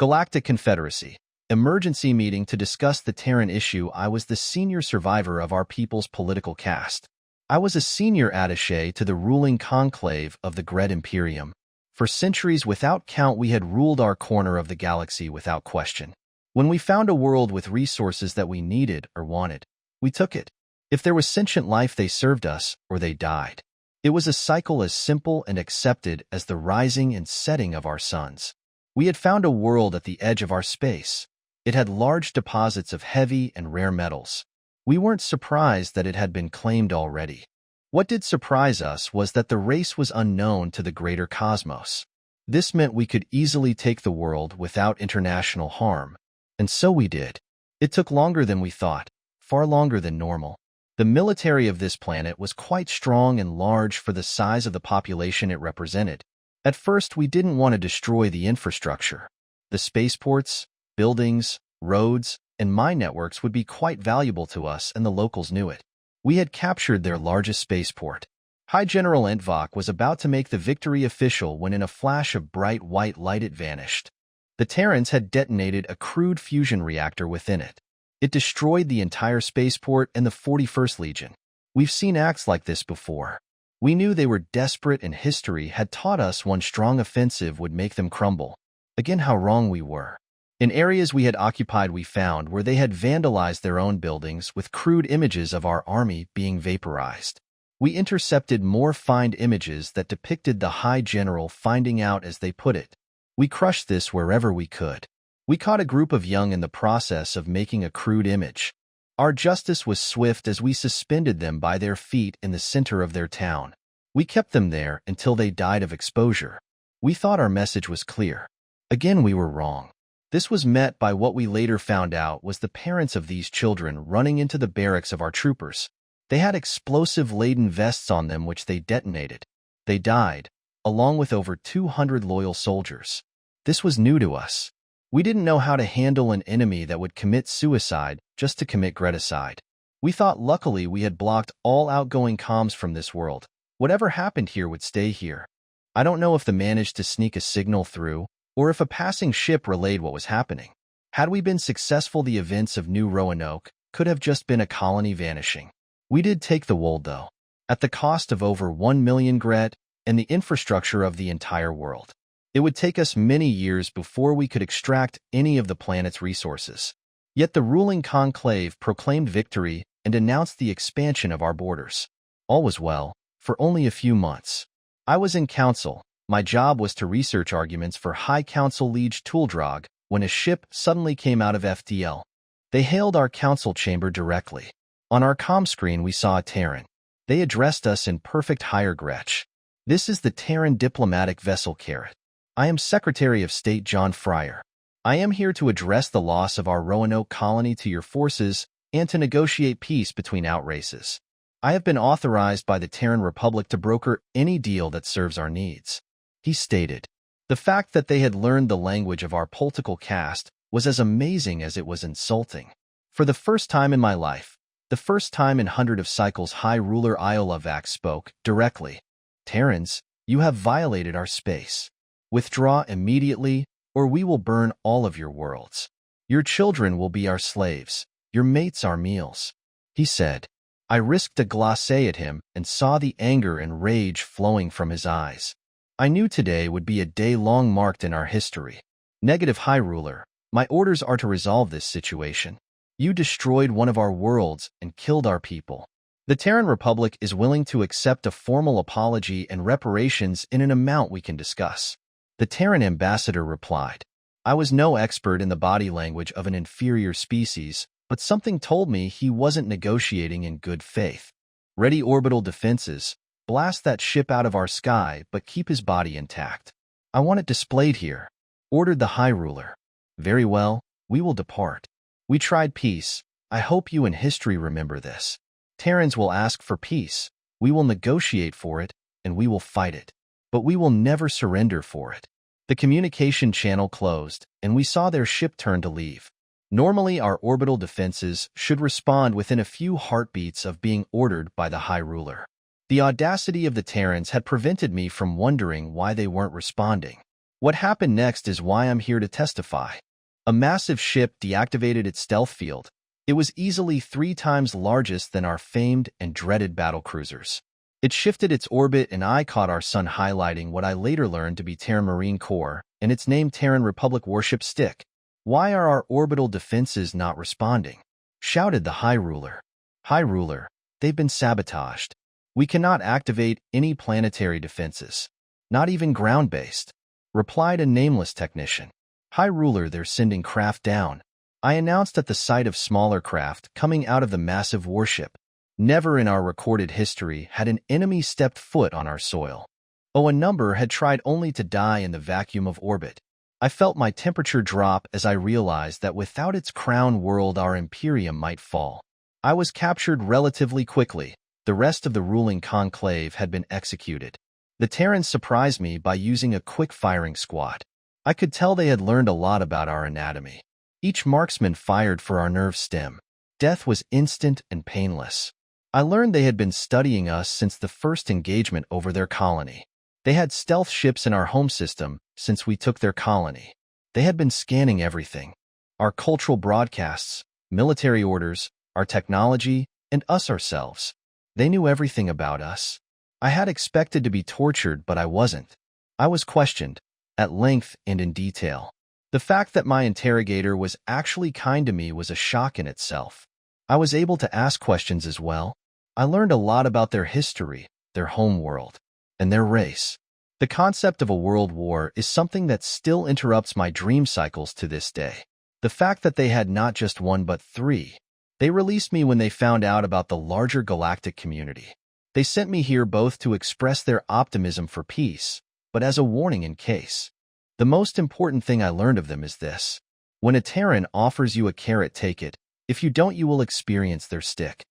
Galactic Confederacy. Emergency meeting to discuss the Terran issue. I was the senior survivor of our people's political caste. I was a senior attaché to the ruling conclave of the Great Imperium. For centuries without count, we had ruled our corner of the galaxy without question. When we found a world with resources that we needed or wanted, we took it. If there was sentient life, they served us or they died. It was a cycle as simple and accepted as the rising and setting of our suns. We had found a world at the edge of our space. It had large deposits of heavy and rare metals. We weren't surprised that it had been claimed already. What did surprise us was that the race was unknown to the greater cosmos. This meant we could easily take the world without international harm. And so we did. It took longer than we thought, far longer than normal. The military of this planet was quite strong and large for the size of the population it represented. At first, we didn't want to destroy the infrastructure. The spaceports, buildings, roads, and mine networks would be quite valuable to us, and the locals knew it. We had captured their largest spaceport. High General Entvok was about to make the victory official when in a flash of bright white light it vanished. The Terrans had detonated a crude fusion reactor within it. It destroyed the entire spaceport and the 41st Legion. We've seen acts like this before. We knew they were desperate, and history had taught us one strong offensive would make them crumble. Again, how wrong we were. In areas we had occupied, we found where they had vandalized their own buildings with crude images of our army being vaporized. We intercepted more find images that depicted the High General finding out, as they put it. We crushed this wherever we could. We caught a group of young in the process of making a crude image. Our justice was swift as we suspended them by their feet in the center of their town. We kept them there until they died of exposure. We thought our message was clear. Again, we were wrong. This was met by what we later found out was the parents of these children running into the barracks of our troopers. They had explosive-laden vests on them which they detonated. They died, along with over 200 loyal soldiers. This was new to us. We didn't know how to handle an enemy that would commit suicide just to commit graticide. We thought luckily we had blocked all outgoing comms from this world. Whatever happened here would stay here. I don't know if they managed to sneak a signal through, or if a passing ship relayed what was happening. Had we been successful, the events of New Roanoke could have just been a colony vanishing. We did take the world, though, at the cost of over 1 million gret and the infrastructure of the entire world. It would take us many years before we could extract any of the planet's resources. Yet the ruling conclave proclaimed victory and announced the expansion of our borders. All was well, for only a few months. I was in council. My job was to research arguments for High Council Liege Tuldrag when a ship suddenly came out of FTL. They hailed our council chamber directly. On our comm screen, we saw a Terran. They addressed us in perfect higher Gretsch. This is the Terran diplomatic vessel Carrot. I am Secretary of State John Fryer. I am here to address the loss of our Roanoke colony to your forces and to negotiate peace between outraces. I have been authorized by the Terran Republic to broker any deal that serves our needs. He stated. The fact that they had learned the language of our political caste was as amazing as it was insulting. For the first time in my life, the first time in hundreds of cycles, High Ruler Iolavac spoke directly. Terrans, you have violated our space. Withdraw immediately, or we will burn all of your worlds. Your children will be our slaves, your mates our meals. He said. I risked a glacé at him and saw the anger and rage flowing from his eyes. I knew today would be a day long marked in our history. Negative High Ruler, my orders are to resolve this situation. You destroyed one of our worlds and killed our people. The Terran Republic is willing to accept a formal apology and reparations in an amount we can discuss. The Terran ambassador replied. I was no expert in the body language of an inferior species, but something told me he wasn't negotiating in good faith. Ready orbital defenses. Blast that ship out of our sky, but keep his body intact. I want it displayed here, ordered the High Ruler. Very well, we will depart. We tried peace. I hope you in history remember this. Terrans will ask for peace. We will negotiate for it, and we will fight it. But we will never surrender for it. The communication channel closed, and we saw their ship turn to leave. Normally, our orbital defenses should respond within a few heartbeats of being ordered by the High Ruler. The audacity of the Terrans had prevented me from wondering why they weren't responding. What happened next is why I'm here to testify. A massive ship deactivated its stealth field. It was easily 3 times largest than our famed and dreaded battlecruisers. It shifted its orbit and I caught our sun highlighting what I later learned to be Terran Marine Corps and its named Terran Republic warship Stick. Why are our orbital defenses not responding? Shouted the High Ruler. High Ruler, they've been sabotaged. We cannot activate any planetary defenses, not even ground-based, replied a nameless technician. High Ruler, they're sending craft down, I announced at the sight of smaller craft coming out of the massive warship. Never in our recorded history had an enemy stepped foot on our soil. Oh, a number had tried only to die in the vacuum of orbit. I felt my temperature drop as I realized that without its crown world our Imperium might fall. I was captured relatively quickly. The rest of the ruling conclave had been executed. The Terrans surprised me by using a quick-firing squad. I could tell they had learned a lot about our anatomy. Each marksman fired for our nerve stem. Death was instant and painless. I learned they had been studying us since the first engagement over their colony. They had stealth ships in our home system since we took their colony. They had been scanning everything. Our cultural broadcasts, military orders, our technology, and us ourselves. They knew everything about us. I had expected to be tortured, but I wasn't. I was questioned, at length and in detail. The fact that my interrogator was actually kind to me was a shock in itself. I was able to ask questions as well. I learned a lot about their history, their home world, and their race. The concept of a world war is something that still interrupts my dream cycles to this day. The fact that they had not just one but 3. They released me when they found out about the larger galactic community. They sent me here both to express their optimism for peace, but as a warning in case. The most important thing I learned of them is this. When a Terran offers you a carrot, take it. If you don't, you will experience their stick.